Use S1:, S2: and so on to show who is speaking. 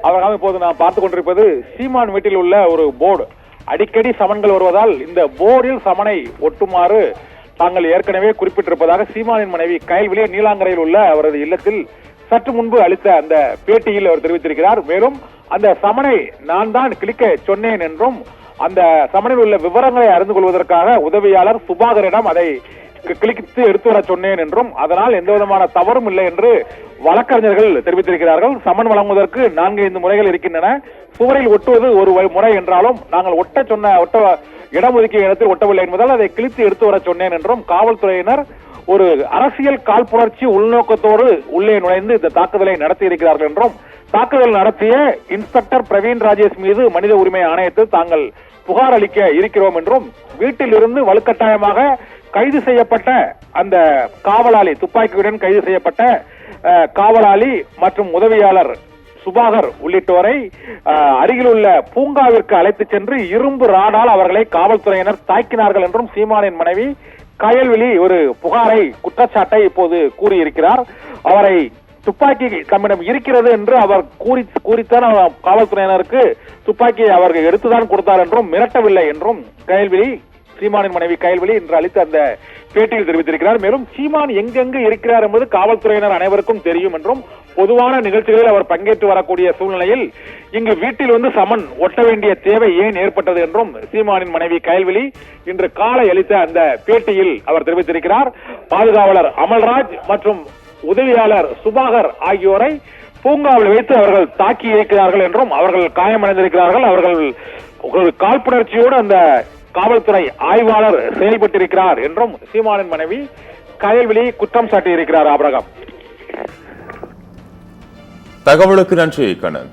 S1: அவர்கள் இப்போது நாம் பார்த்துக் கொண்டிருப்பது சீமான் வீட்டில் உள்ள ஒரு போர்டு. அடிக்கடி சமன்கள் வருவதால் இந்த போர்டில் சமனை ஒட்டுமாறு தாங்கள் ஏற்கனவே குறிப்பிட்டிருப்பதாக சீமானின் மனைவி கயல்விழி நீலாங்கரையில் உள்ள அவரது இல்லத்தில் சற்று முன்பு அளித்த அந்த பேட்டியில் அவர் தெரிவித்திருக்கிறார். மேலும் அந்த சமனை நான் தான் கிளிக்க சொன்னேன் என்றும் அந்த சமனில் உள்ள விவரங்களை அறிந்து கொள்வதற்காக உதவியாளர் சுபாகரிடம் அதை கிளித்து எடுத்து வர சொன்னேன் என்றும் அதனால் எந்த விதமான தவறும் இல்லை என்று வழக்கறிஞர்கள் தெரிவித்திருக்கிறார்கள். சமன் வழங்குவதற்கு 4-5 முறைகள் இருக்கின்றன. சுவரில் ஒட்டுவது ஒரு முறை என்றாலும் நாங்கள் ஒட்ட இடஒதுக்கிய இடத்தில் ஒட்டவில்லை என்பதால் அதை கிழித்து எடுத்து வர சொன்னேன் என்றும் காவல்துறையினர் ஒரு அரசியல் காழ்ப்புணர்ச்சி உள்நோக்கத்தோடு உள்ளே நுழைந்து இந்த தாக்குதலை நடத்தி இருக்கிறார்கள் என்றும் தாக்குதல் நடத்திய இன்ஸ்பெக்டர் பிரவீன் ராஜேஷ் மீது மனித உரிமை ஆணையத்தில் தாங்கள் புகார் அளிக்க இருக்கிறோம் என்றும் வீட்டில் இருந்து வலுக்கட்டாயமாக கைது செய்யப்பட்ட அந்த காவலாளி, துப்பாக்கியுடன் கைது செய்யப்பட்ட காவலாளி மற்றும் உதவியாளர் சுபாகர் உள்ளிட்டோரை அருகில் உள்ள பூங்காவிற்கு அழைத்து சென்று இரும்பு ராடால் அவர்களை காவல்துறையினர் தாக்கினார்கள் என்றும் சீமானின் மனைவி கயல்விழி ஒரு புகாரை, குற்றச்சாட்டை இப்போது கூறியிருக்கிறார். அவரை துப்பாக்கி தம்மிடம் இருக்கிறது என்று அவர் கூறித்தான் காவல்துறையினருக்கு துப்பாக்கியை அவர்கள் எடுத்துதான் கொடுத்தார் என்றும் மிரட்டவில்லை என்றும் கயல்விழி, சீமானின் மனைவி கயல்விழி இன்று அளித்த அந்த பேட்டியில் தெரிவித்திருக்கிறார். மேலும் சீமான் எங்கெங்கு இருக்கிறார் என்பது காவல்துறையினர் அனைவருக்கும் தெரியும் என்றும் பொதுவான நிகழ்ச்சிகளில் அவர் பங்கேற்று வரக்கூடிய சூழ்நிலையில் இங்கு வீட்டில் வந்து சமன் ஒட்ட வேண்டிய தேவை ஏன் ஏற்பட்டது என்றும் சீமானின் மனைவி கயல்விழி இன்று காலை அளித்த அந்த பேட்டியில் அவர் தெரிவித்திருக்கிறார். பாதுகாவலர் அமல்ராஜ் மற்றும் உதவியாளர் சுபாகர் ஆகியோரை பூங்காவில் வைத்து அவர்கள் தாக்கி இருக்கிறார்கள் என்றும் அவர்கள் காயமடைந்திருக்கிறார்கள். அவர்கள் ஒரு காழ்ப்புணர்ச்சியோடு அந்த காவல்துறை ஆய்வாளர் செயல்பட்டிருக்கிறார் என்றும் சீமானின் மனைவி கயல்விழி குற்றம் சாட்டியிருக்கிறார். ஆபிரகாம்,
S2: தகவலுக்கு நன்றி கண்ணன்.